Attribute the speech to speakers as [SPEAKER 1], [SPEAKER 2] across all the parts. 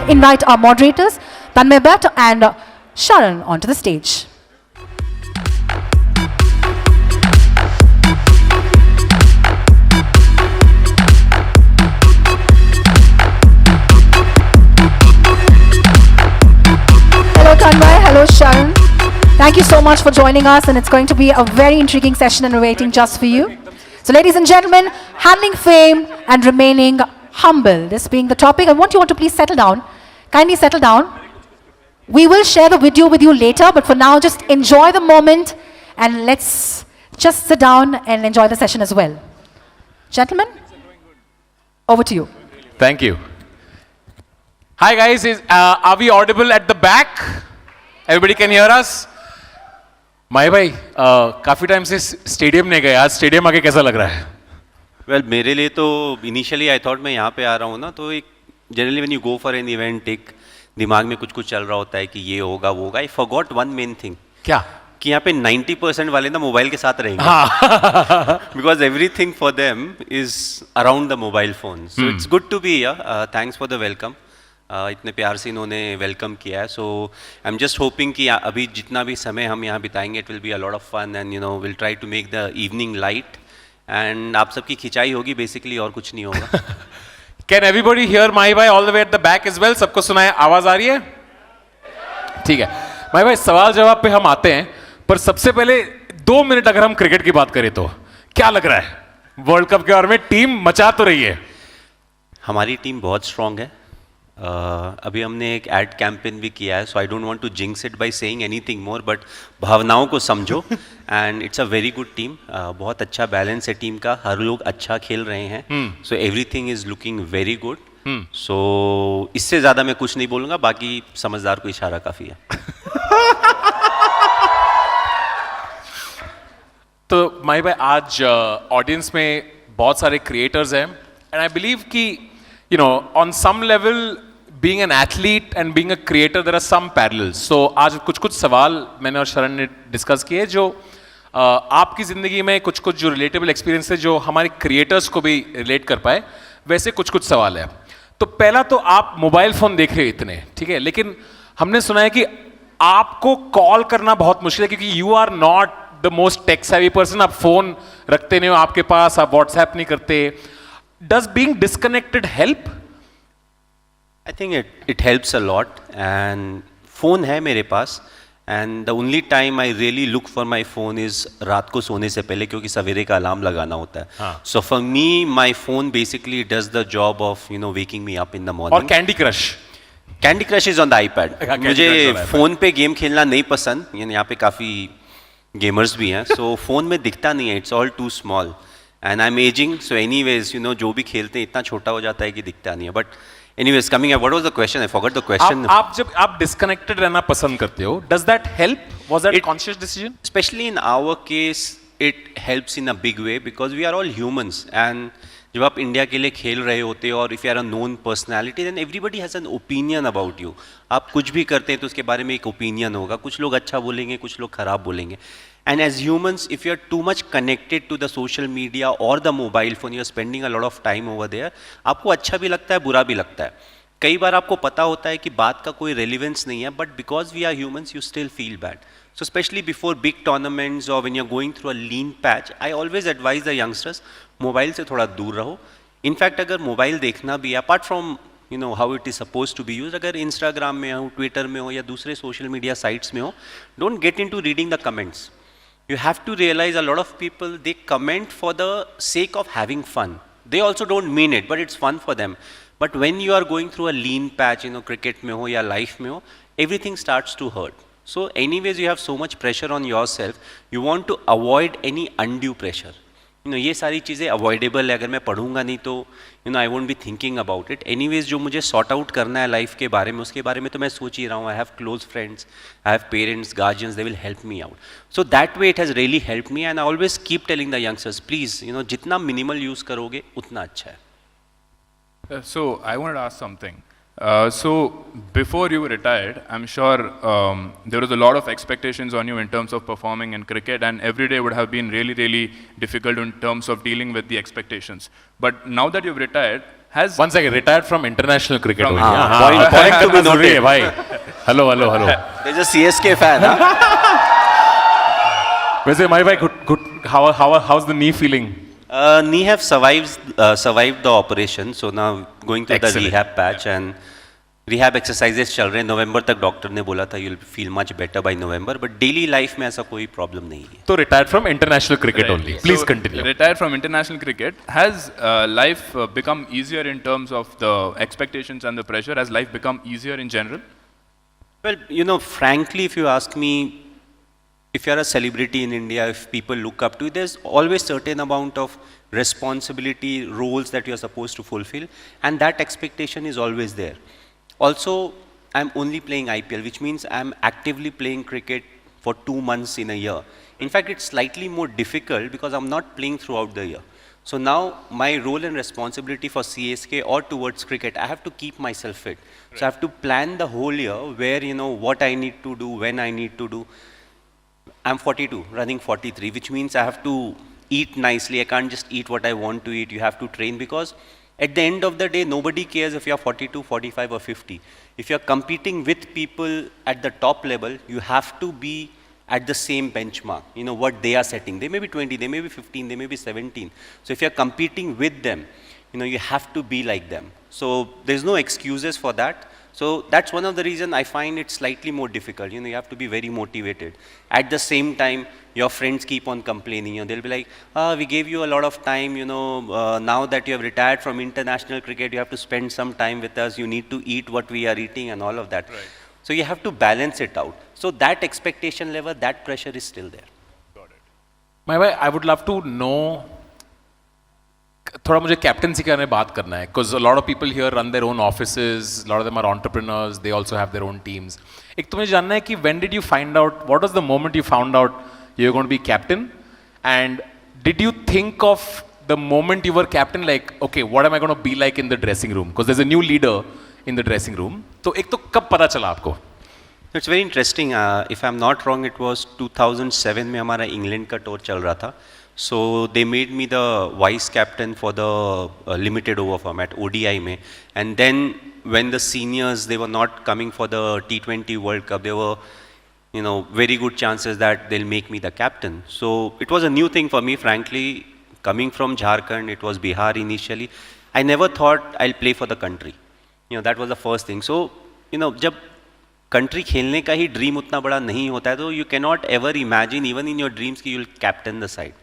[SPEAKER 1] invite our moderators, Tanmay Bhatt and Sharan, onto the stage. Hello Tanmay, hello Sharan. Thank you so much for joining us, and it's going to be a very intriguing session and we're waiting just for you. So ladies and gentlemen, handling fame and remaining humble, this being the topic, I want you all to please settle down. Kindly settle down. We will share the video with you later, but for now, just enjoy the moment and let's just sit down and enjoy the session as well. Gentlemen, over to you.
[SPEAKER 2] Thank you. Hi guys, are we audible at the back? Everybody can hear us? माई भाई काफ़ी time से stadium नहीं गए, आज stadium आके कैसा लग रहा है?
[SPEAKER 3] वेल मेरे लिए तो इनिशियली आई थॉट मैं यहाँ पे आ रहा हूँ ना, तो एक generally when you go for an event एक दिमाग में कुछ कुछ चल रहा होता है कि ये होगा वो होगा. I forgot one main thing. क्या? कि यहाँ पे 90% वाले ना मोबाइल के साथ रहेंगे. Because everything for them is around the mobile phone. So it's good to be here. Thanks for the welcome. इतने प्यार से इन्होंने वेलकम किया है. So I am just hoping कि अभी जितना भी समय हम यहाँ बिताएंगे it will be a lot of fun and you know will try to make the evening light and आप सबकी खिंचाई होगी बेसिकली, और कुछ नहीं होगा.
[SPEAKER 2] कैन एवरीबॉडी हियर माई भाई all the way at the back as well? सबको सुनाए, आवाज आ रही है? ठीक है माई भाई, सवाल जवाब पे हम आते हैं, पर सबसे पहले 2 मिनट अगर हम क्रिकेट की बात करें तो क्या लग रहा है वर्ल्ड कप के बारे में? टीम मचा तो रही है.
[SPEAKER 3] हमारी टीम बहुत स्ट्रांग है. अभी हमने एक एड कैंपेन भी किया है, so I don't want to jinx it by saying anything more, but भावनाओं को समझो. And it's a very good team. बहुत अच्छा बैलेंस है टीम का, हर लोग अच्छा खेल रहे हैं. So everything is looking very good. So इससे ज़्यादा मैं कुछ नहीं बोलूँगा, बाकी समझदार को इशारा काफ़ी है.
[SPEAKER 2] तो माई भाई, आज ऑडियंस में बहुत सारे क्रिएटर्स हैं एंड आई बिलीव कि you know on some level being an athlete and being a creator there are some parallels. So आज कुछ सवाल मैंने और शरण ने डिस्कस किए जो आपकी ज़िंदगी में कुछ जो रिलेटेबल एक्सपीरियंस है जो हमारे क्रिएटर्स को भी रिलेट कर पाए, वैसे कुछ सवाल है. तो पहला तो आप मोबाइल फ़ोन देख रहे हो इतने, ठीक है, लेकिन हमने सुना है कि आपको कॉल करना बहुत मुश्किल है क्योंकि you are not the most tech savvy person. आप फ़ोन रखते नहीं हो आपके पास, आप व्हाट्सएप नहीं करते. Does being disconnected help?
[SPEAKER 3] I think it helps a lot. And phone है मेरे पास. And the only time I really look for my phone is रात को सोने से पहले, क्योंकि सवेरे का अलार्म लगाना होता है. So for me, my phone basically does the job of waking me up in the morning.
[SPEAKER 2] और Candy Crush?
[SPEAKER 3] Candy Crush is on the iPad. मुझे फ़ोन पे गेम खेलना नहीं पसंद. यहाँ पे काफ़ी गेमर्स भी हैं. So फ़ोन में दिखता नहीं है. It's all too small. And I'm aging, so anyways, जो भी खेलते हैं इतना छोटा हो जाता है कि दिखता नहीं है. But anyways, coming up, what was the question? I forgot the question.
[SPEAKER 2] आप जब आप disconnected रहना पसंद करते हो, does that help? Was that a conscious decision?
[SPEAKER 3] Especially in our case, it helps in a big way because we are all humans. And जब आप India के लिए खेल रहे होते हो और if you are a known personality then everybody has an opinion about you. आप कुछ भी करते हैं तो उसके बारे में एक ओपिनियन होगा. कुछ लोग अच्छा बोलेंगे, कुछ लोग ख़राब बोलेंगे. And as humans, if you are too much connected to the social media or the mobile phone, you are spending a lot of time over there. आपको अच्छा भी लगता है, बुरा भी लगता है. कई बार आपको पता होता है कि बात का कोई relevance नहीं है, but because we are humans, you still feel bad. So especially before big tournaments or when you're going through a lean patch, I always advise the youngsters, mobile से थोड़ा दूर रहो. इनफैक्ट अगर मोबाइल देखना भी, apart from how it is suppose to be use, अगर Instagram में हो, ट्विटर में हो या दूसरे सोशल मीडिया साइट्स में हो, don't get into reading the comments. You have to realize a lot of people, they comment for the sake of having fun. They also don't mean it, but it's fun for them. But when you are going through a lean patch, cricket mein ho ya life mein ho, everything starts to hurt. So anyways, you have so much pressure on yourself. You want to avoid any undue pressure. ये सारी चीज़ें avoidable है. अगर मैं पढ़ूंगा नहीं तो I won't be thinking about it. Anyways जो मुझे सॉर्ट आउट करना है लाइफ के बारे में, उसके बारे में तो मैं सोच ही रहा हूँ. I have close friends, I have parents, guardians, they will help me out. So that way it has really help me. And I always keep telling the youngsters, please जितना मिनिमल यूज़ करोगे उतना अच्छा है.
[SPEAKER 4] So I wanted to ask something. So before you retired, I'm sure there was a lot of expectations on you in terms of performing in cricket, and every day would have been really, really difficult in terms of dealing with the expectations. But now that you've retired, has
[SPEAKER 2] One second, retired from international cricket.
[SPEAKER 4] From-
[SPEAKER 2] only.
[SPEAKER 3] हाँ, point to be
[SPEAKER 2] जरूरी है
[SPEAKER 3] noted.
[SPEAKER 2] भाई. Hello, hello, hello.
[SPEAKER 3] There's a CSK fan. Huh?
[SPEAKER 2] वैसे माई भाई, how's the knee feeling?
[SPEAKER 3] Knee have survived the operation, so now going through the
[SPEAKER 2] Excellent.
[SPEAKER 3] rehab patch and rehab exercises चल रहे हैं. नवंबर तक doctor ने बोला था you'll feel much better by November, but daily life में ऐसा कोई problem नहीं है.
[SPEAKER 2] So retired from international cricket
[SPEAKER 4] Right.
[SPEAKER 2] only. Please
[SPEAKER 4] So,
[SPEAKER 2] continue.
[SPEAKER 4] Retired from international cricket. Has life become easier in terms of the expectations and the pressure? Has life become easier in general?
[SPEAKER 3] Well, you know, frankly, if you ask me, if you're a celebrity in India, if people look up to you, there's always certain amount of responsibility, roles that you're supposed to fulfill, and that expectation is always there. Also, I'm only playing IPL, which means I'm actively playing cricket for 2 months in a year. In fact, it's slightly more difficult because I'm not playing throughout the year. So now my role and responsibility for CSK or towards cricket, I have to keep myself fit. So I have to plan the whole year where, you know, what I need to do, when I need to do. I'm 42, running 43, which means I have to eat nicely. I can't just eat what I want to eat. You have to train because at the end of the day, nobody cares if you're 42, 45 or 50. If you're competing with people at the top level, you have to be at the same benchmark, you know, what they are setting. They may be 20, they may be 15, they may be 17. So if you're competing with them, you know, you have to be like them. So there's no excuses for that. So that's one of the reasons I find it slightly more difficult. You know, you have to be very motivated. At the same time, your friends keep on complaining. You know, they'll be like, we gave you a lot of time, you know, now that you have retired from international cricket, you have to spend some time with us. You need to eat what we are eating and all of that.
[SPEAKER 4] Right.
[SPEAKER 3] So you have to balance it out. So that expectation level, that pressure is still there.
[SPEAKER 2] My भाई, I would love to know. थोड़ा मुझे captaincy के बारे में बात करना है because a lot of people here run their own offices, a lot of them are entrepreneurs, they also have their own teams. एक तो मुझे जानना है कि when did you find out, what was the moment you found out you're going to be captain, and did you think of the moment you were captain like, okay, what am I going to be like in the dressing room, because there's a new leader in the dressing room. तो एक तो कब पता चला आपको?
[SPEAKER 3] It's very interesting. If I'm not wrong, it was 2007 में हमारा England का टूर चल रहा था. So they made me the vice captain for the limited over format ODI में, and then when the seniors, they were not coming for the T20 World Cup, there were, you know, very good chances that they'll make me the captain. So it was a new thing for me, frankly. Coming from Jharkhand, it was Bihar initially. I never thought I'll play for the country. You know, that was the first thing. So, you know, जब country खेलने का ही dream उतना बड़ा नहीं होता है, तो you cannot ever imagine even in your dreams कि you'll captain the side.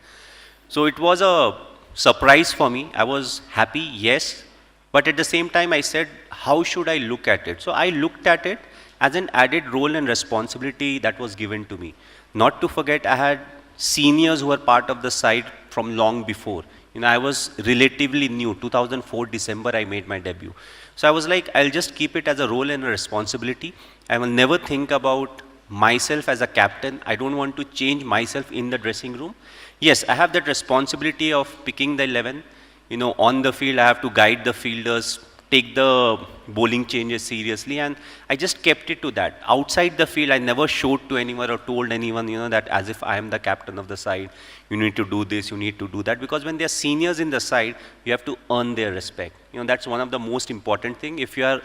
[SPEAKER 3] So it was a surprise for me. I was happy, yes, but at the same time I said, how should I look at it? So I looked at it as an added role and responsibility that was given to me. Not to forget, I had seniors who were part of the side from long before. You know, I was relatively new. 2004 December I made my debut. So I was like, I'll just keep it as a role and a responsibility. I will never think about myself as a captain. I don't want to change myself in the dressing room. Yes, I have that responsibility of picking the 11. You know, on the field, I have to guide the fielders, take the bowling changes seriously, and I just kept it to that. Outside the field, I never showed to anyone or told anyone, you know, that as if I am the captain of the side, you need to do this, you need to do that, because when they are seniors in the side, you have to earn their respect. You know, that's one of the most important thing. If you are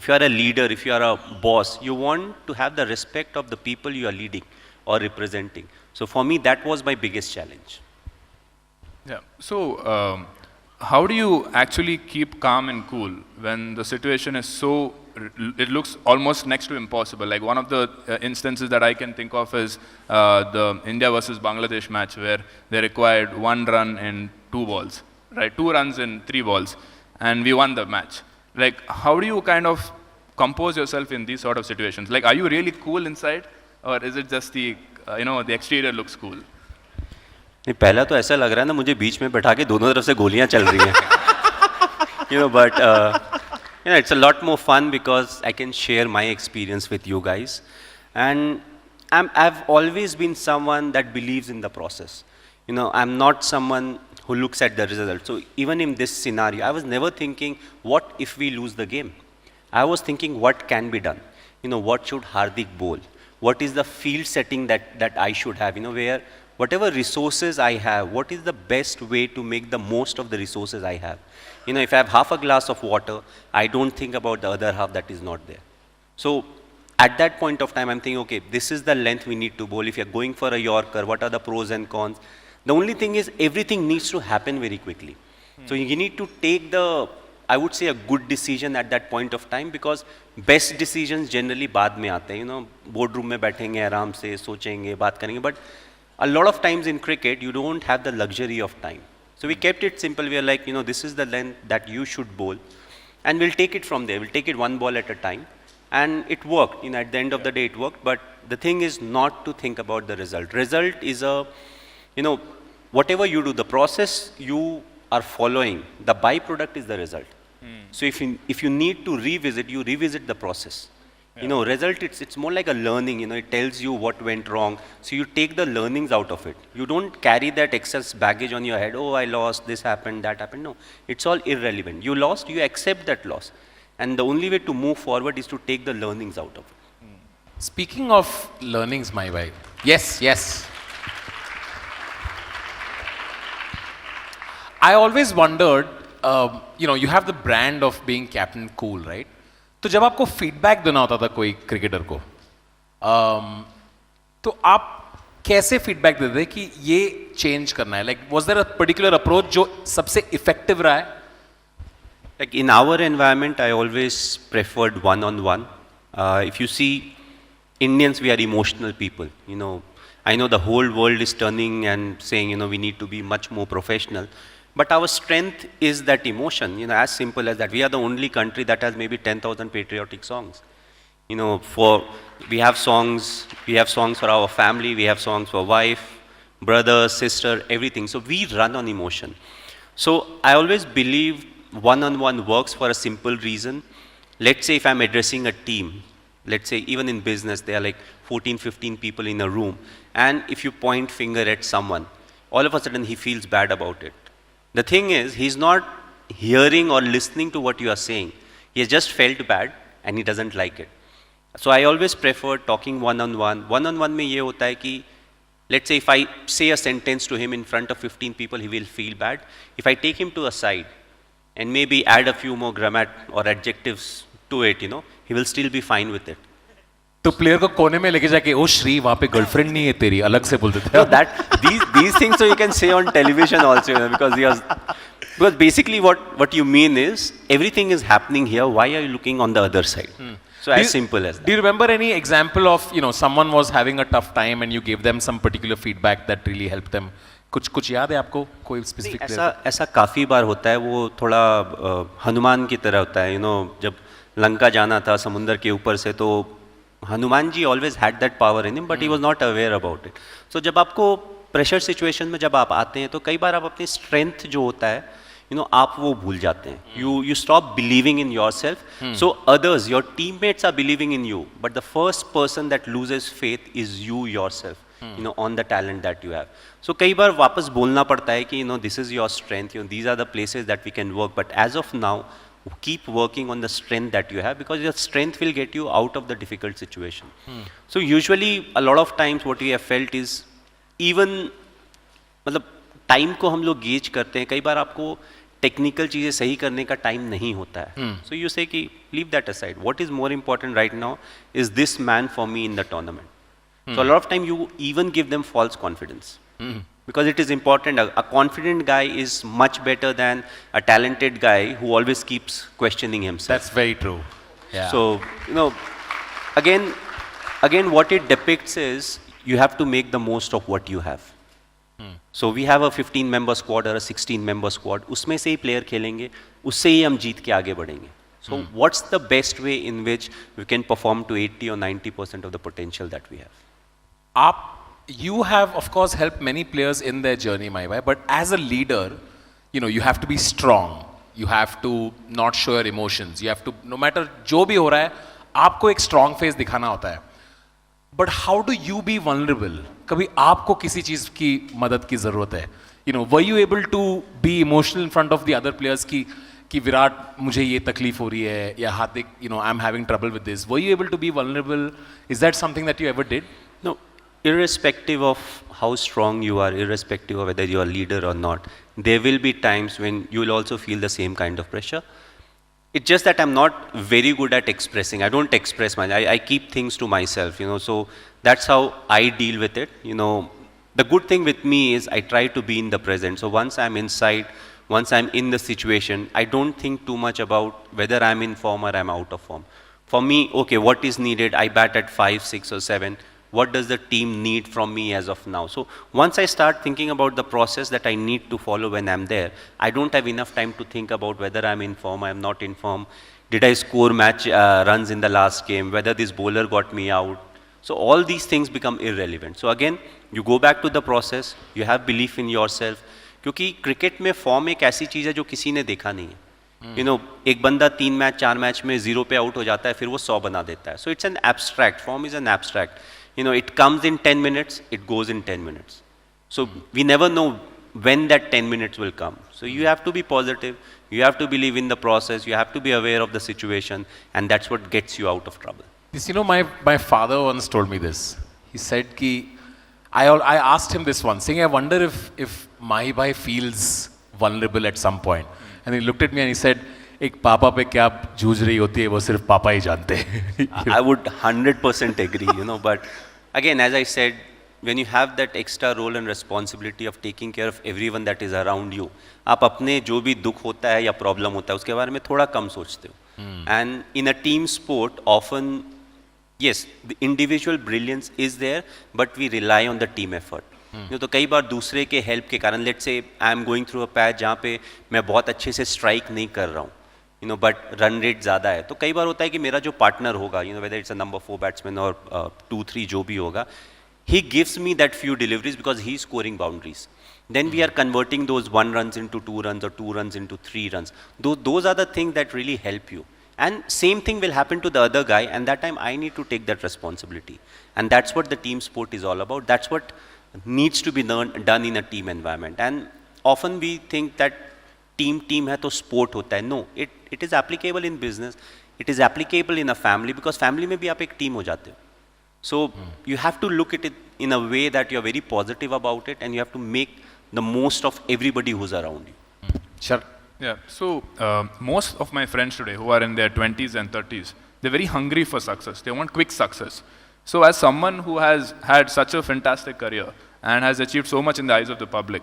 [SPEAKER 3] a leader, if you are a boss, you want to have the respect of the people you are leading or representing. So for me, that was my biggest challenge.
[SPEAKER 4] Yeah. So, how do you actually keep calm and cool when the situation is so, it looks almost next to impossible? Like one of the instances that I can think of is the India versus Bangladesh match where they required 1 run in 2 balls, right? 2 runs in 3 balls, and we won the match. Like, how do you kind of compose yourself in these sort of situations? Like, are you really cool inside, or is it just the, the exterior looks cool?
[SPEAKER 3] नहीं, पहला तो ऐसा लग रहा है ना मुझे बीच में बैठा के दोनों तरफ से गोलियां चल रही हैं. But it's a lot more fun because I can share my experience with you guys, and I've always been someone that believes in the process. I'm not someone who looks at the result. So even in this scenario, I was never thinking, what if we lose the game? I was thinking, what can be done? What should Hardik bowl? What is the field setting that I should have? Where whatever resources I have, what is the best way to make the most of the resources I have? You know, if I have half a glass of water, I don't think about the other half that is not there. So at that point of time, I'm thinking, okay, this is the length we need to bowl. If you're going for a Yorker, what are the pros and cons? The only thing is everything needs to happen very quickly. So you need to take the, I would say, a good decision at that point of time, because best decisions generally बाद में आते हैं. You know, boardroom में बैठेंगे आराम से सोचेंगे बात करेंगे. But a lot of times in cricket, you don't have the luxury of time. So we kept it simple. We are like, you know, this is the length that you should bowl, and we'll take it from there. We'll take it one ball at a time. And it worked, you know, at the end of the day it worked, but the thing is not to think about the result. Result is a, you know, whatever you do, the process you are following, the byproduct is the result. So if you need to revisit, you revisit the process. You know, result, it's more like a learning, you know, it tells you what went wrong. So you take the learnings out of it. You don't carry that excess baggage on your head, oh, I lost, this happened, that happened. No, it's all irrelevant. You lost, you accept that loss. And the only way to move forward is to take the learnings out of it.
[SPEAKER 2] Speaking of learnings, my wife. Yes, yes. I always wondered, you know, you have the brand of being Captain Cool, right? तो जब आपको feedback देना होता था कोई cricketer को, तो आप कैसे फीडबैक देते थे कि ये चेंज करना है? Like was there a particular approach जो सबसे इफेक्टिव रहा है?
[SPEAKER 3] Like in our environment, I always preferred one-on-one. If you see, Indians, we are emotional people. You know, I know the whole world is turning and saying, you know, we need to be much more professional. But our strength is that emotion, you know, as simple as that. We are the only country that has maybe 10,000 patriotic songs. You know, we have songs for our family, we have songs for wife, brother, sister, everything. So we run on emotion. So I always believe one-on-one works for a simple reason. Let's say if I'm addressing a team, let's say even in business, there are like 14, 15 people in a room. And if you point finger at someone, all of a sudden he feels bad about it. The thing is, he's not hearing or listening to what you are saying. He has just felt bad and he doesn't like it. So I always prefer talking one-on-one. One-on-one में ये होता है कि, let's say if I say a sentence to him in front of 15 people, he will feel bad. If I take him to a side and maybe add a few more grammar or adjectives to it, you know, he will still be fine with it.
[SPEAKER 2] तो player को कोने में लेके जाके, ओ श्री वहाँ पे girlfriend नहीं है तेरी, अलग से बोल देते
[SPEAKER 3] हैं. So that these things so you can say on television also, you know, because basically what you mean is everything is happening here. Why are you looking on the other side? So as simple as that.
[SPEAKER 2] Do you remember any example of, you know, someone was having a tough time and you gave them some particular feedback that really helped them? कुछ याद है आपको कोई specific?
[SPEAKER 3] ऐसा काफ़ी बार होता है. वो थोड़ा हनुमान की तरह होता है. You know, जब लंका जाना था समुंदर के ऊपर से, तो Hanuman ji always had that power in him, but he was not aware about it. So जब आपको प्रेशर सिचुएशन में जब आप आते हैं, तो कई बार आप अपनी स्ट्रेंथ जो होता है, you know, आप वो भूल जाते हैं. You stop believing in yourself. So others, your teammates are believing in you, but the first person that loses faith is you yourself. You know, on the talent that you have. So कई बार वापस बोलना पड़ता है कि, you know, this is your strength. You know, these are the places that we can work. But as of now, keep working on the strength that you have, because your strength will get you out of the difficult situation. So usually a lot of times what we have felt is, even मतलब time को हम लोग gauge करते हैं, कई बार आपको technical चीज़ें सही करने का टाइम नहीं होता है. So you say कि leave that aside. What is more important right now is this man for me in the tournament. So a lot of time you even give them false confidence. Because it is important. A confident guy is much better than a talented guy who always keeps questioning himself.
[SPEAKER 2] That's very true. Yeah.
[SPEAKER 3] So, you know, again, what it depicts is you have to make the most of what you have. So we have a 15-member squad or a 16-member squad. उसमें से ही player खेलेंगे, उससे ही हम जीत के आगे बढ़ेंगे. So what's the best way in which we can perform to 80 or 90% of the potential that we have?
[SPEAKER 2] You have, of course, helped many players in their journey, my way. But as a leader, you know, you have to be strong. You have to not show your emotions. You have to, no matter जो भी हो रहा है, आपको एक strong face दिखाना होता है. But how do you be vulnerable? कभी आपको किसी चीज़ की मदद की ज़रूरत है. You know, were you able to be emotional in front of the other players कि विराट मुझे ये तकलीफ हो रही है, या हार्दिक, you know, I'm having trouble with this. Were you able to be vulnerable? Is that something that you ever did?
[SPEAKER 3] No. irrespective of how strong you are, irrespective of whether you are a leader or not, there will be times when you will also feel the same kind of pressure. It's just that I'm not very good at expressing. I don't express much. I keep things to myself, so that's how I deal with it. The good thing with me is I try to be in the present. So once I'm inside, once I'm in the situation, I don't think too much about whether I'm in form or I'm out of form. For me, okay, what is needed? I bat at 5, 6 or 7. What does the team need from me as of now? So once I start thinking about the process that I need to follow when I'm there, I don't have enough time to think about whether I'm in form, I'm not in form. Did I score match runs in the last game? Whether this bowler got me out? So all these things become irrelevant. So again, you go back to the process, you have belief in yourself. क्योंकि cricket में form एक ऐसी चीज़ है जो किसी ने देखा नहीं है. एक बंदा 3 मैच 4 मैच में 0 पे आउट हो जाता है, फिर वो 100 बना देता है. So it's an abstract, form is an abstract. It comes in 10 minutes, it goes in 10 minutes. So we never know when that 10 minutes will come. So you have to be positive, you have to believe in the process, you have to be aware of the situation, and that's what gets you out of trouble.
[SPEAKER 2] This, my father once told me this. He said ki, I asked him this once, saying, I wonder if Mahi Bhai feels vulnerable at some point. And he looked at me and he said, एक पापा पे क्या जूझ रही होती है वो सिर्फ पापा ही जानते हैं.
[SPEAKER 3] I would 100% agree, but again, as I said, when you have that extra role and responsibility of taking care of everyone that is around you, आप अपने जो भी दुख होता है या प्रॉब्लम होता है उसके बारे में थोड़ा कम सोचते हो. And in a team sport, often, yes, the individual brilliance is there, but we rely on the team effort. तो कई बार दूसरे के हेल्प के कारण, let's say I am going through a patch जहाँ पे मैं बहुत अच्छे से स्ट्राइक नहीं कर रहा हूँ, बट रन रेट ज़्यादा है, तो कई बार होता है कि मेरा जो पार्टनर होगा, whether it's a number 4 batsman और 2-3 जो भी होगा, he gives me that few deliveries because he is scoring boundaries. Then we are converting those 1 runs into 2 runs or 2 runs into 3 runs. Those are the things that really help you. And same thing will happen to the other guy, and that time I need to take that responsibility. And that's what the team sport is all about. That's what needs to be done in a team environment. And often we think that team है तो sport होता है. No, it is applicable in business. It is applicable in a family, because family में भी आप एक team हो जाते हो. So you have to look at it in a way that you are very positive about it, and you have to make the most of everybody who's around you.
[SPEAKER 2] Sure.
[SPEAKER 4] Yeah, so most of my friends today who are in their 20s and 30s, they're very hungry for success. They want quick success. So as someone who has had such a fantastic career and has achieved so much in the eyes of the public,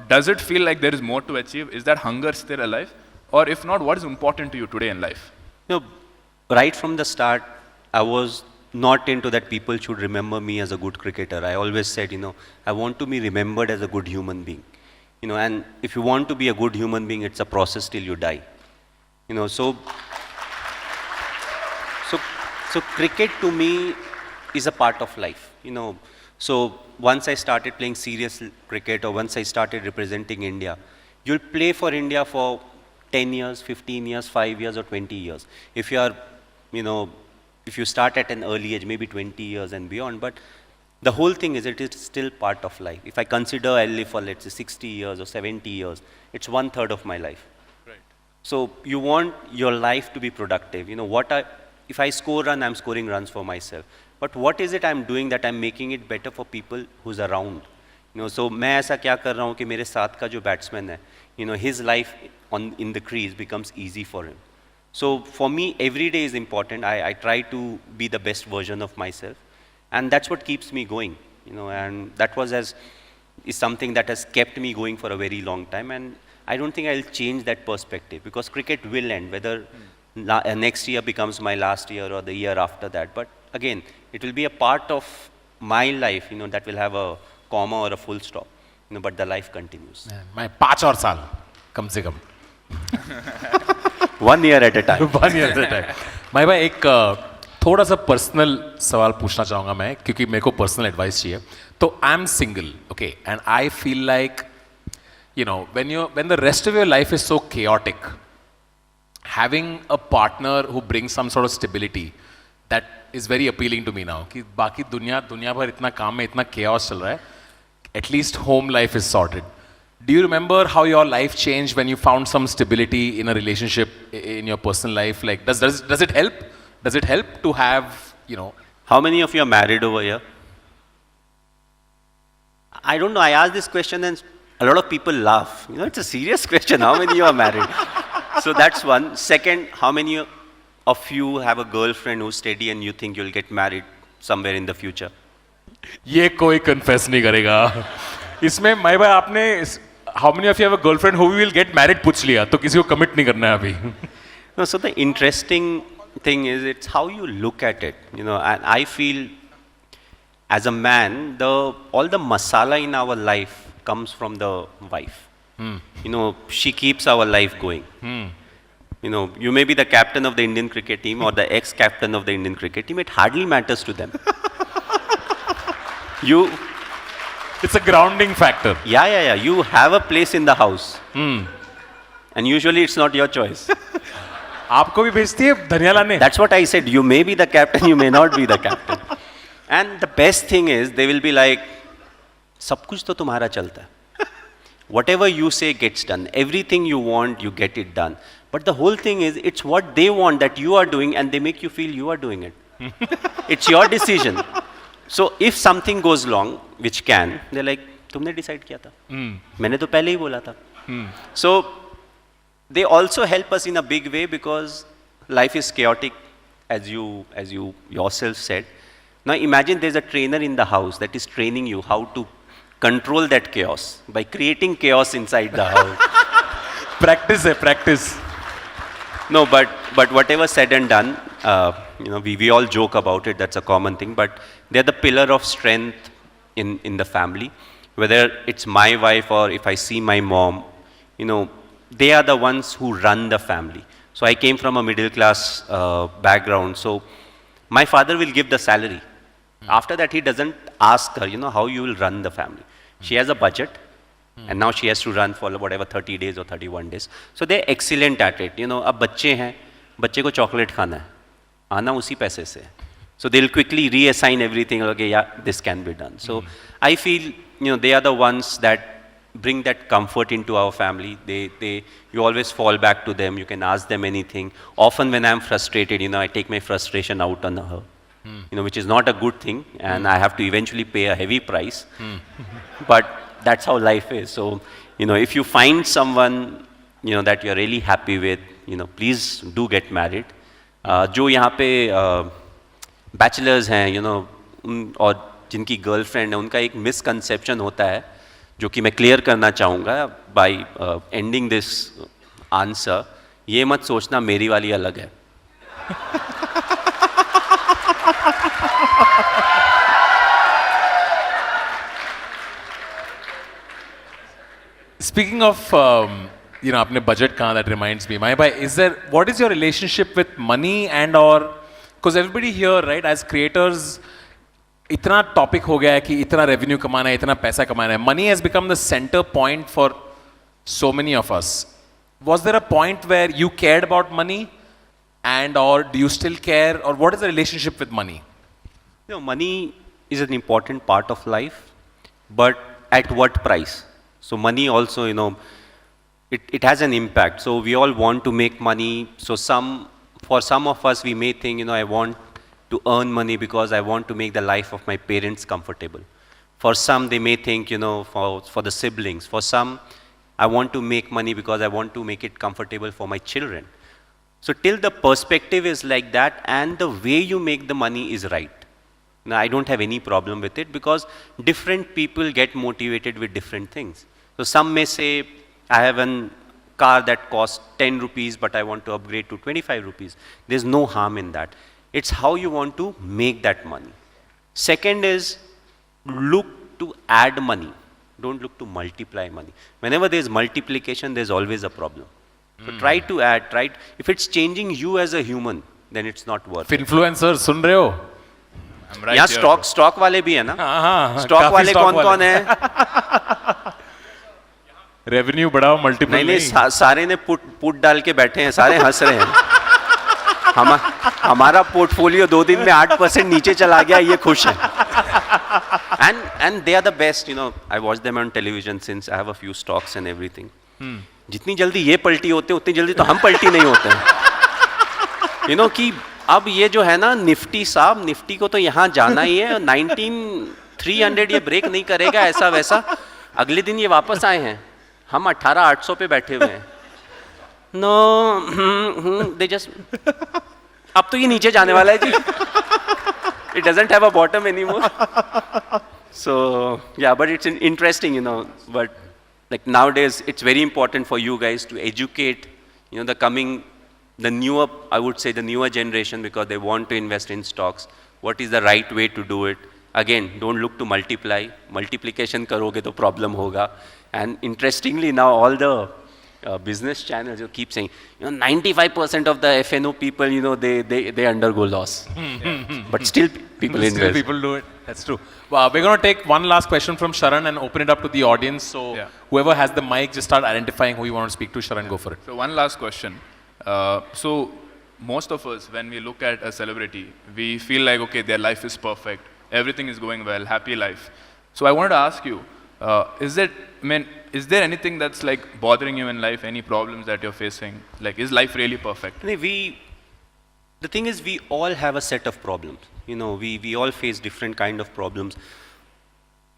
[SPEAKER 4] does it feel like there is more to achieve? Is that hunger still alive? Or if not, what is important to you today in life?
[SPEAKER 3] Right from the start, I was not into that people should remember me as a good cricketer. I always said, I want to be remembered as a good human being. And if you want to be a good human being, it's a process till you die. So cricket to me is a part of life. So once I started playing serious cricket, or once I started representing India, you'll play for India for 10 years, 15 years, 5 years, or 20 years. If you are, if you start at an early age, maybe 20 years and beyond, but the whole thing is, it is still part of life. If I consider I live for, let's say, 60 years or 70 years, it's 1/3 of my life.
[SPEAKER 4] Right.
[SPEAKER 3] So you want your life to be productive. If I score run, I'm scoring runs for myself. But what is it I'm doing that I'm making it better for people who's around? So मैं ऐसा क्या कर रहा हूँ कि मेरे साथ का जो batsman है, his life in the crease becomes easy for him. So for me, every day is important. I try to be the best version of myself. And that's what keeps me going, and that is something that has kept me going for a very long time. And I don't think I'll change that perspective, because cricket will end, whether next year becomes my last year or the year after that. But again, it will be a part of my life, that will have a comma or a full stop, but the life continues.
[SPEAKER 2] My 5 और साल कम से कम.
[SPEAKER 3] 1 year at a time.
[SPEAKER 2] 1 year at a time. भाई एक थोड़ा सा personal सवाल पूछना चाहूँगा मैं, क्योंकि मेरे को पर्सनल एडवाइस चाहिए. तो I am single, okay, and I feel like when the rest of your life is so chaotic, having a partner who brings some sort of stability, that is very appealing to me now. कि बाकी दुनिया भर इतना काम में इतना chaos चल रहा है, at least home life is sorted. Do you remember how your life changed when you found some stability in a relationship in your personal life? Like, does it help? Does it help to have,
[SPEAKER 3] How many of you are married over here? I don't know, I asked this question and a lot of people laugh. You know, it's a serious question. How many you are married? So that's one. Second, how many of you have a girlfriend who's steady and you think you'll get married somewhere in the future?
[SPEAKER 2] ये कोई confess नहीं करेगा. इसमें माई भाई आपने how many of you have a girlfriend who will get married पूछ लिया, तो किसी को commit नहीं करना है अभी.
[SPEAKER 3] No, so the interesting thing is it's how you look at it, you know, and I feel as a man, all the masala in our life comes from the wife. You know, she keeps our life going. You know, you may be the captain of the Indian cricket team or the ex-captain of the Indian cricket team, it hardly matters to them.
[SPEAKER 2] It's a grounding factor.
[SPEAKER 3] Yeah. You have a place in the house. And usually it's not your choice.
[SPEAKER 2] आपको भी भेजती है धनिया लाने?
[SPEAKER 3] That's what I said. You may be the captain, you may not be the captain. And the best thing is, they will be like, सब कुछ तो तुम्हारा चलता है. Whatever you say gets done. Everything you want, you get it done. But the whole thing is, it's what they want that you are doing, and they make you feel you are doing it. It's your decision. So if something goes wrong, which can, they're like, तुमने decide किया था. मैंने तो पहले ही बोला था. So they also help us in a big way because life is chaotic, as you yourself said. Now imagine there's a trainer in the house that is training you how to control that chaos by creating chaos inside the house.
[SPEAKER 2] Practice.
[SPEAKER 3] No, but whatever said and done, you know, we all joke about it, that's a common thing, but they're the pillar of strength in the family. Whether it's my wife or if I see my mom, you know, they are the ones who run the family. So I came from a middle class background, so my father will give the salary. After that, he doesn't ask her, you know, how you will run the family. She has a budget, and now she has to run for whatever 30 days or 31 days. So they're excellent at it. You know, अब बच्चे हैं, बच्चे को chocolate खाना है, आना उसी पैसे से. So they'll quickly reassign everything. Okay, yeah, this can be done. So I feel, you know, they are the ones that bring that comfort into our family. You always fall back to them. You can ask them anything. Often when I'm frustrated, you know, I take my frustration out on her. You know, which is not a good thing, and I have to eventually pay a heavy price. But that's how life is. So, you know, if you find someone, you know, that you're really happy with, you know, please do get married. जो यहाँ पे bachelors हैं, you know, और जिनकी girlfriend है, उनका एक misconception होता है, जो कि मैं clear करना चाहूँगा by ending this answer. ये मत सोचना मेरी वाली अलग है.
[SPEAKER 2] Speaking of, you know, आपने budget कहाँ, that reminds me. My bhai, what is your relationship with money and or, because everybody here, right, as creators, इतना topic हो गया है कि इतना revenue कमाना है, इतना पैसा कमाना है. Money has become the center point for so many of us. Was there a point where you cared about money, and or do you still care, or what is the relationship with money?
[SPEAKER 3] You know, money is an important part of life, but at what price? So money also, you know, it has an impact. So we all want to make money. So for some of us, we may think, you know, I want to earn money because I want to make the life of my parents comfortable. For some, they may think, you know, for the siblings. For some, I want to make money because I want to make it comfortable for my children. So till the perspective is like that and the way you make the money is right. Now, I don't have any problem with it because different people get motivated with different things. So some may say, I have a car that costs 10 rupees, but I want to upgrade to 25 rupees. There's no harm in that. It's how you want to make that money. Second is, look to add money. Don't look to multiply money. Whenever there's multiplication, there's always a problem. So try to add, if it's changing you as a human, then it's not worth it.
[SPEAKER 2] Influencers, सुन रहे हो?
[SPEAKER 4] Right
[SPEAKER 3] यहाँ stock वाले भी है ना? Stock वाले कौन है?
[SPEAKER 2] Revenue बढ़ाओ, multiply
[SPEAKER 3] नहीं, सारे ने put डाल के बैठे हैं, सारे हंस रहे हैं. हमारा portfolio 2 दिन में 8% नीचे चला गया, ये खुश है. And they are the best, you know. I watch them on television since I have a few stocks and everything. जितनी जल्दी ये पलटी होते हैं, उतनी जल्दी तो हम पलटी नहीं होते हैं. You know कि अब ये जो है ना निफ्टी साहब, निफ्टी को तो यहाँ जाना ही है. 300 ये ब्रेक नहीं करेगा ऐसा वैसा. अगले दिन ये वापस आए हैं, हम 18,800 पे बैठे हुए हैं. No, they just. अब तो ये नीचे जाने वाला है जी. It doesn't have a bottom anymore. So yeah, but it's interesting, But like nowadays, it's very important for you guys to educate, the newer, I would say the newer generation, because they want to invest in stocks. What is the right way to do it? Again, don't look to multiply. Multiplication karoge to problem hoga. And interestingly, now all the business channels keep saying, 95% of the FNO people, they undergo loss. But still people invest.
[SPEAKER 2] Still people do it. That's true. We're going to take one last question from Sharan and open it up to the audience. So whoever has the mic, just start identifying who you want to speak to. Sharan, go for it.
[SPEAKER 4] So one last question. So most of us, when we look at a celebrity, we feel like, okay, their life is perfect. Everything is going well, happy life. So I wanted to ask you, is there anything that's like bothering you in life? Any problems that you're facing? Like, is life really perfect?
[SPEAKER 3] The thing is, we all have a set of problems. We all face different kind of problems.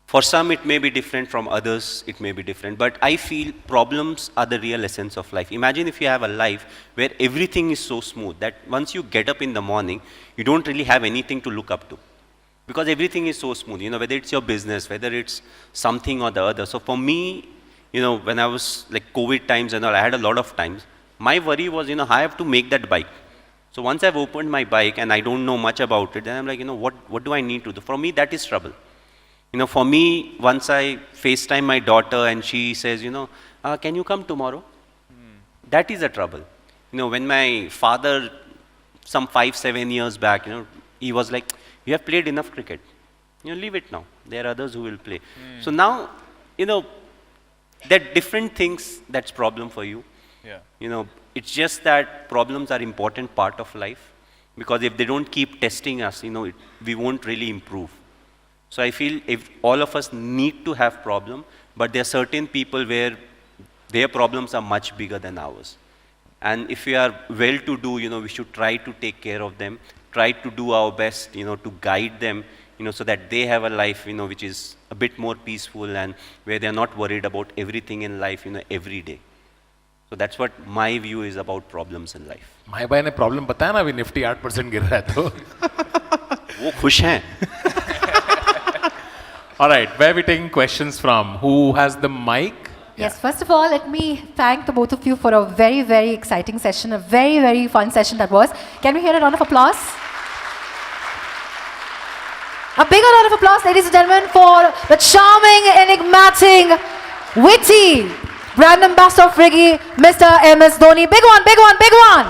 [SPEAKER 3] For some, it may be different. From others, it may be different. But I feel problems are the real essence of life. Imagine if you have a life where everything is so smooth that once you get up in the morning, you don't really have anything to look up to. Because everything is so smooth, whether it's your business, whether it's something or the other. So for me, when I was like COVID times and all, I had a lot of times. My worry was, I have to make that bike. So once I've opened my bike and I don't know much about it, then I'm like, what do I need to do? For me, that is trouble. For me, once I FaceTime my daughter and she says, can you come tomorrow? That is a trouble. When my father, some 5-7 years back, he was like, you have played enough cricket. Leave it now. There are others who will play. So now, there are different things that's problem for you.
[SPEAKER 4] Yeah.
[SPEAKER 3] It's just that problems are important part of life, because if they don't keep testing us, we won't really improve. So I feel if all of us need to have problem, but there are certain people where their problems are much bigger than ours. And if we are well-to-do, we should try to take care of them, try to do our best, to guide them, so that they have a life, which is a bit more peaceful and where they are not worried about everything in life, every day. So that's what my view is about problems in life.
[SPEAKER 2] My bhai ne problem बताया ना, अभी Nifty 8% गिर रहा है तो.
[SPEAKER 3] वो खुश हैं.
[SPEAKER 2] All right, where are we taking questions from? Who has the mic?
[SPEAKER 1] Yes, first of all, let me thank the both of you for a very, very exciting session, a very, very fun session that was. Can we hear a round of applause? A bigger round of applause, ladies and gentlemen, for the charming, enigmatic, witty brand ambassador of Friggy, Mr. MS Dhoni. Big one, big one, big one.